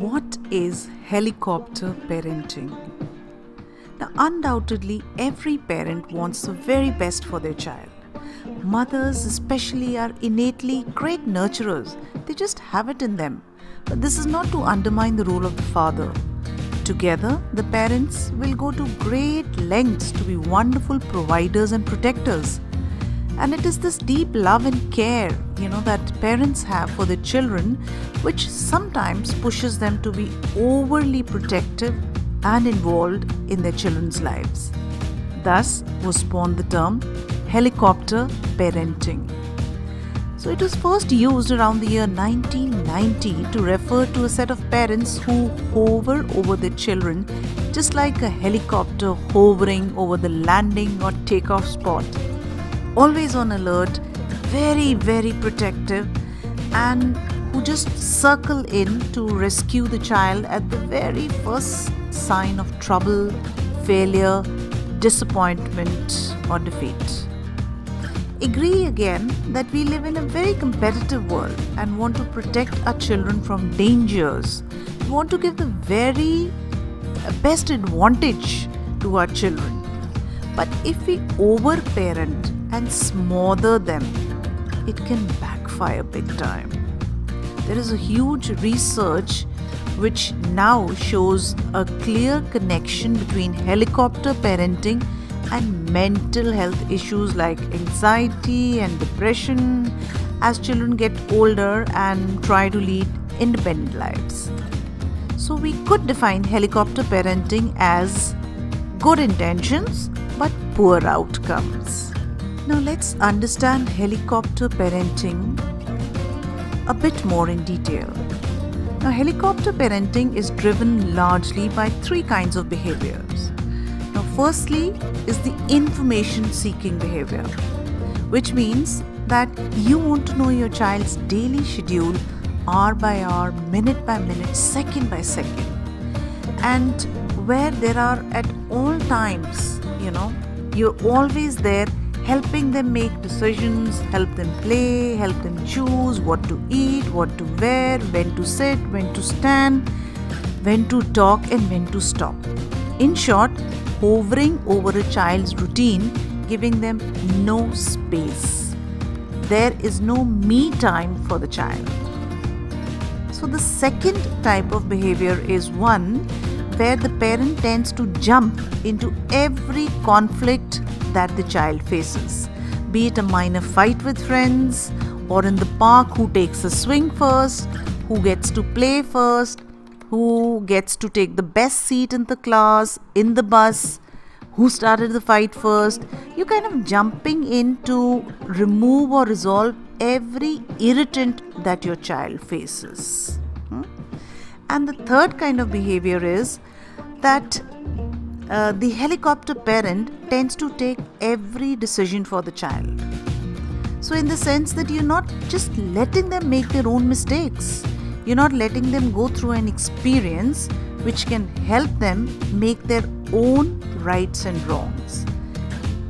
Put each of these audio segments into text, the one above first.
What is helicopter parenting? Now, undoubtedly, every parent wants the very best for their child. Mothers, especially, are innately great nurturers. They just have it in them. But this is not to undermine the role of the father. Together, the parents will go to great lengths to be wonderful providers and protectors. And it is this deep love and care, that parents have for their children, which sometimes pushes them to be overly protective and involved in their children's lives. Thus was spawned the term helicopter parenting. So it was first used around the year 1990 to refer to a set of parents who hover over their children just like a helicopter hovering over the landing or takeoff spot. Always on alert, very, very protective, and who just circle in to rescue the child at the very first sign of trouble, failure, disappointment, or defeat. Agree again that we live in a very competitive world and want to protect our children from dangers. We want to give the very best advantage to our children. But if we overparent and smother them, it can backfire big time. There is a huge research which now shows a clear connection between helicopter parenting and mental health issues like anxiety and depression as children get older and try to lead independent lives. So we could define helicopter parenting as good intentions but poor outcomes. Now let's understand helicopter parenting a bit more in detail. Now, helicopter parenting is driven largely by three kinds of behaviors. Now, firstly is the information-seeking behavior, which means that you want to know your child's daily schedule hour by hour, minute by minute, second by second, and where there are at all times, you're always there helping them make decisions, help them play, help them choose what to eat, what to wear, when to sit, when to stand, when to talk and when to stop. In short, hovering over a child's routine, giving them no space. There is no me time for the child. So the second type of behavior is one where the parent tends to jump into every conflict that the child faces, be it a minor fight with friends, or in the park who takes a swing first, who gets to play first, who gets to take the best seat in the class, in the bus, who started the fight first. You're kind of jumping in to remove or resolve every irritant that your child faces. And the third kind of behavior is that the helicopter parent tends to take every decision for the child. So in the sense that you're not just letting them make their own mistakes. You're not letting them go through an experience which can help them make their own rights and wrongs.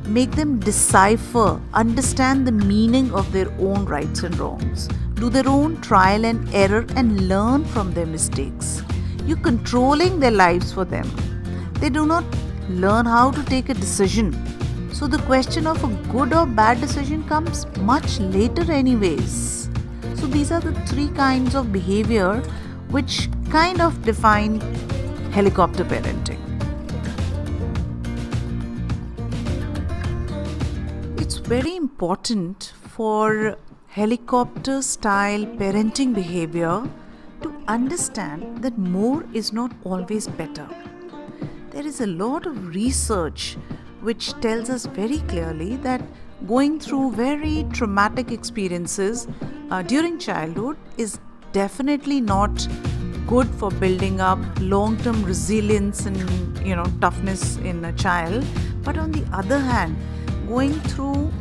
Make them decipher, understand the meaning of their own rights and wrongs. Do their own trial and error and learn from their mistakes. You're controlling their lives for them. They do not learn how to take a decision. So the question of a good or bad decision comes much later anyways. So these are the three kinds of behavior which kind of define helicopter parenting. It's very important for helicopter style parenting behavior to understand that more is not always better. There is a lot of research which tells us very clearly that going through very traumatic experiences during childhood is definitely not good for building up long-term resilience and toughness in a child. But on the other hand, going through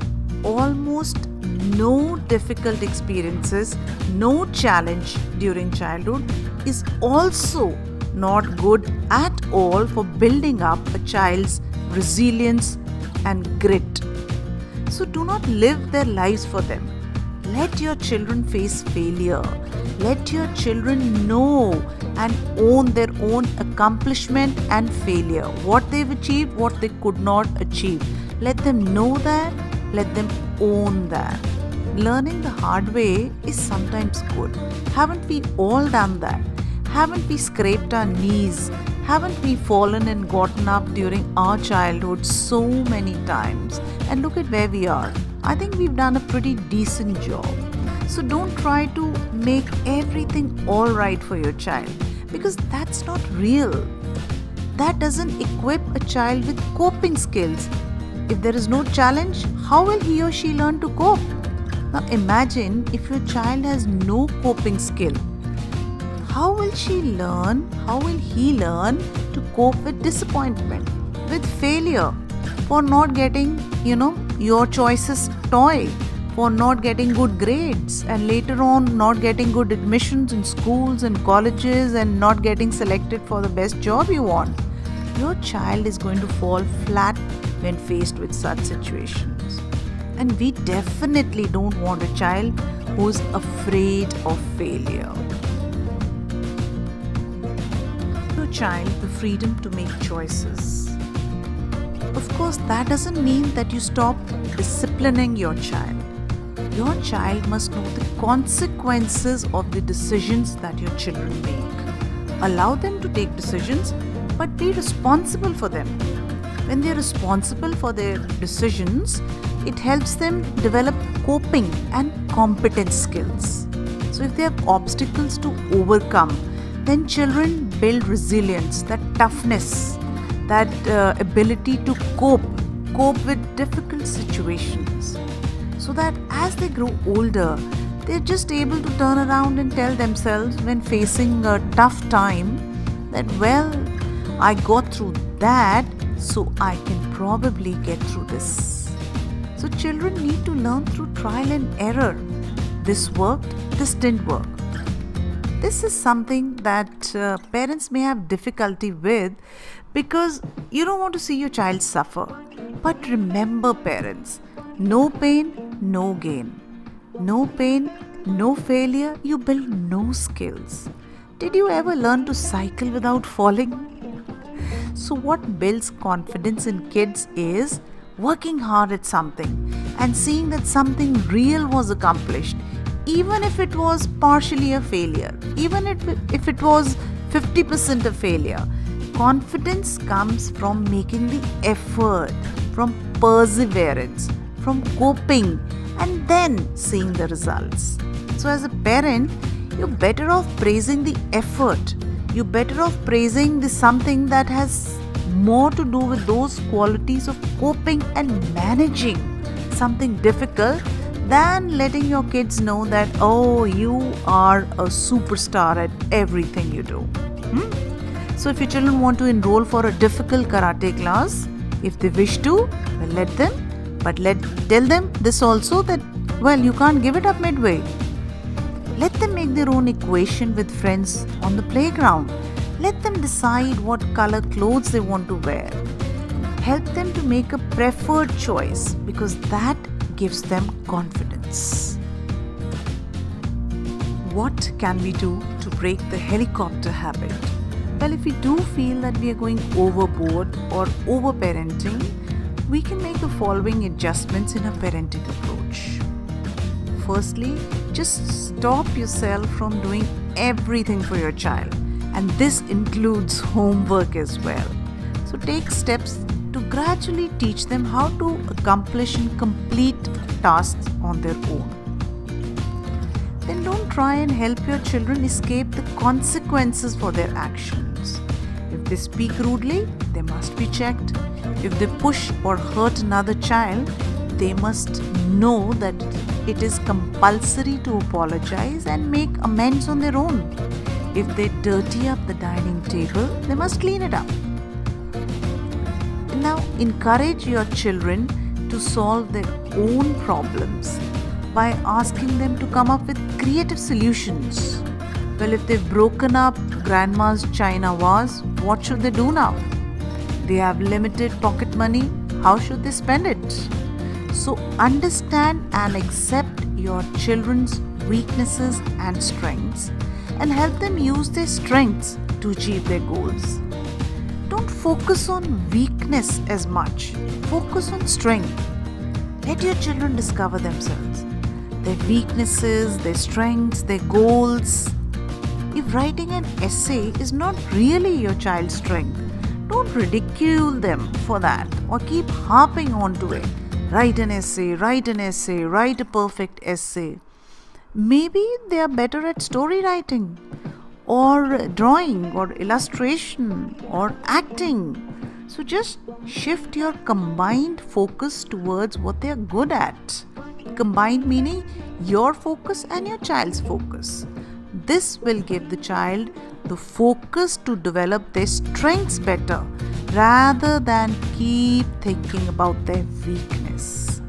almost no difficult experiences, no challenge during childhood is also not good at all for building up a child's resilience and grit. So do not live their lives for them. Let your children face failure. Let your children know and own their own accomplishment and failure. What they've achieved, what they could not achieve. Let them know that. Let them own that. Learning the hard way is sometimes good. Haven't we all done that? Haven't we scraped our knees? Haven't we fallen and gotten up during our childhood so many times? And look at where we are. I think we've done a pretty decent job. So don't try to make everything all right for your child, because that's not real. That doesn't equip a child with coping skills. If there is no challenge, how will he or she learn to cope? Now imagine if your child has no coping skill. How will he learn to cope with disappointment, with failure, for not getting, your choice's toy, for not getting good grades, and later on not getting good admissions in schools and colleges, and not getting selected for the best job you want? Your child is going to fall flat when faced with such situations. And we definitely don't want a child who's afraid of failure. Your child the freedom to make choices. Of course, that doesn't mean that you stop disciplining your child. Your child must know the consequences of the decisions that your children make. Allow them to take decisions, but be responsible for them. When they are responsible for their decisions, it helps them develop coping and competence skills. So if they have obstacles to overcome, then children build resilience, that toughness, that ability to cope with difficult situations. So that as they grow older, they're just able to turn around and tell themselves when facing a tough time that, well, I got through that, so I can probably get through this. So children need to learn through trial and error. This worked, this didn't work. This is something that parents may have difficulty with, because you don't want to see your child suffer. But remember, parents, no pain, no gain. No pain, no failure, you build no skills. Did you ever learn to cycle without falling? So what builds confidence in kids is working hard at something and seeing that something real was accomplished, even if it was partially a failure, even if it was 50% a failure. Confidence comes from making the effort, from perseverance, from coping, and then seeing the results. So as a parent, you're better off praising the effort. You're better off praising the something that has more to do with those qualities of coping and managing something difficult, than letting your kids know that, oh, you are a superstar at everything you do. So if your children want to enroll for a difficult karate class, if they wish to, well, let them. But tell them this also, that, well, you can't give it up midway. Let them make their own equation with friends on the playground. Let them decide what color clothes they want to wear. Help them to make a preferred choice, because that gives them confidence. What can we do to break the helicopter habit? Well, if we do feel that we are going overboard or overparenting, we can make the following adjustments in our parenting approach. Firstly, just stop yourself from doing everything for your child, and this includes homework as well. So take steps to gradually teach them how to accomplish and complete tasks on their own. Then don't try and help your children escape the consequences for their actions. If they speak rudely, they must be checked. If they push or hurt another child, they must know that it is compulsory to apologize and make amends on their own. If they dirty up the dining table, they must clean it up. Now, encourage your children to solve their own problems by asking them to come up with creative solutions. Well, if they've broken up grandma's china vase, what should they do now? They have limited pocket money. How should they spend it? So understand and accept your children's weaknesses and strengths and help them use their strengths to achieve their goals. Don't focus on weakness as much. Focus on strength. Let your children discover themselves, their weaknesses, their strengths, their goals. If writing an essay is not really your child's strength, don't ridicule them for that or keep harping onto it. Write an essay, write a perfect essay. Maybe they are better at story writing or drawing or illustration or acting. So just shift your combined focus towards what they are good at. Combined meaning your focus and your child's focus. This will give the child the focus to develop their strengths better rather than keep thinking about their weakness.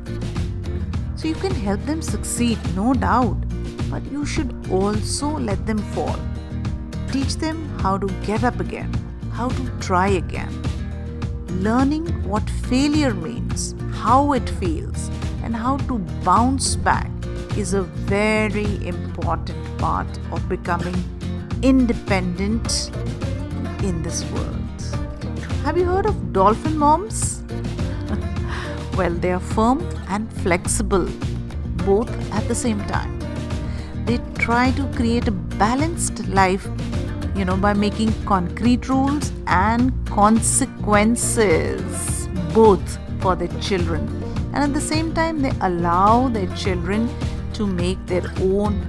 So you can help them succeed, no doubt, but you should also let them fall. Teach them how to get up again, how to try again. Learning what failure means, how it feels, and how to bounce back is a very important part of becoming independent in this world. Have you heard of dolphin moms? Well, they are firm and flexible, both at the same time. They try to create a balanced life, by making concrete rules and consequences, both for their children. And at the same time, they allow their children to make their own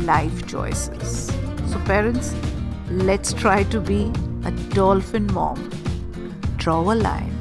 life choices. So parents, let's try to be a dolphin mom. Draw a line.